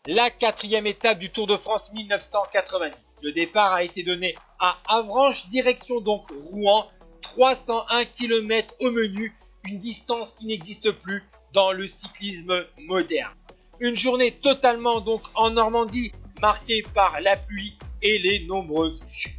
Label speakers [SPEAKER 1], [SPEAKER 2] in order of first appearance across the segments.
[SPEAKER 1] La quatrième étape du Tour de France 1990. Le départ a été donné à Avranches, direction donc Rouen, 301 km au menu, une distance qui n'existe plus dans le cyclisme moderne. Une journée totalement donc en Normandie, marquée par la pluie et les nombreuses chutes.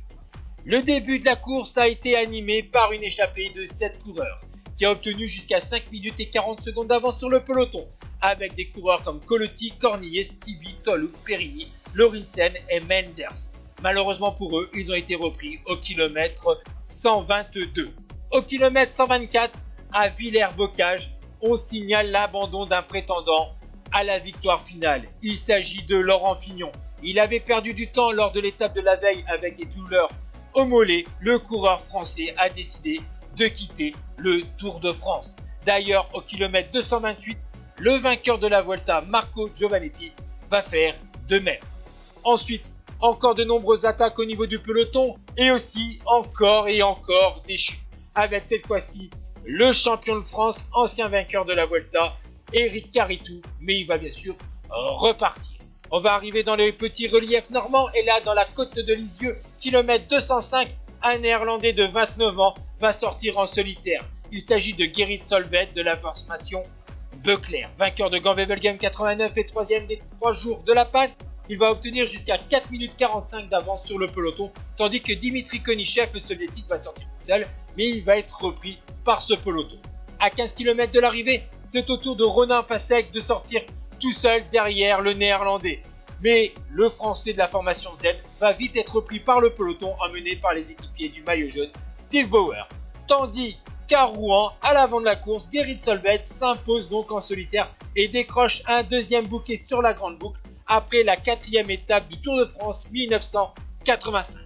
[SPEAKER 1] Le début de la course a été animé par une échappée de 7 coureurs, qui a obtenu jusqu'à 5 minutes et 40 secondes d'avance sur le peloton, avec des coureurs comme Colotti, Cornier, Stevie, Tolu, Perini, Lauritsen et Menders. Malheureusement pour eux, ils ont été repris au kilomètre 122. Au kilomètre 124, à Villers-Bocage, on signale l'abandon d'un prétendant à la victoire finale. Il s'agit de Laurent Fignon. Il avait perdu du temps lors de l'étape de la veille avec des douleurs au mollet. Le coureur français a décidé de quitter le Tour de France. D'ailleurs, au kilomètre 228, le vainqueur de la Vuelta, Marco Giovannetti, va faire de même. Ensuite, encore de nombreuses attaques au niveau du peloton et aussi encore et encore des chutes. Avec cette fois-ci le champion de France, ancien vainqueur de la Vuelta, Eric Caritou, mais il va bien sûr repartir. On va arriver dans les petits reliefs normands et là dans la côte de Lisieux, kilomètre 205, un néerlandais de 29 ans va sortir en solitaire. Il s'agit de Gerrit Solveig de la formation Beuclair, vainqueur de Gand-Wevelgem 89 et troisième des 3 jours de la panne. Il va obtenir jusqu'à 4 minutes 45 d'avance sur le peloton, tandis que Dimitri Konichev, le soviétique, va sortir tout seul, mais il va être repris par ce peloton. À 15 km de l'arrivée, c'est au tour de Ronan Passek de sortir tout seul derrière le néerlandais. Mais le français de la formation Z va vite être repris par le peloton emmené par les équipiers du maillot jaune, Steve Bauer. Tandis qu'à Rouen, à l'avant de la course, Gerrit Solveig s'impose donc en solitaire et décroche un deuxième bouquet sur la grande boucle après la quatrième étape du Tour de France 1985.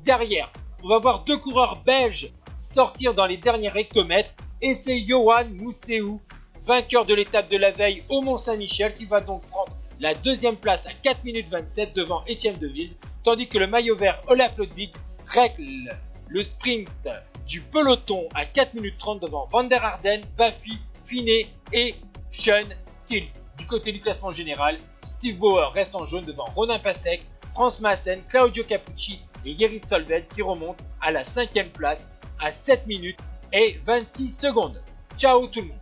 [SPEAKER 1] Derrière, on va voir 2 coureurs belges sortir dans les derniers hectomètres et c'est Johan Mousseou, vainqueur de l'étape de la veille au Mont-Saint-Michel, qui va donc prendre la deuxième place à 4 minutes 27 devant Étienne Deville, tandis que le maillot vert Olaf Lodvig règle le sprint du peloton à 4 minutes 30 devant Van der Arden, Baffy, Finet et Sean Till. Du côté du classement général, Steve Bauer reste en jaune devant Ronan Passek, Franz Maassen, Claudio Capucci et Gerrit Solveig qui remontent à la 5e place à 7 minutes et 26 secondes. Ciao tout le monde!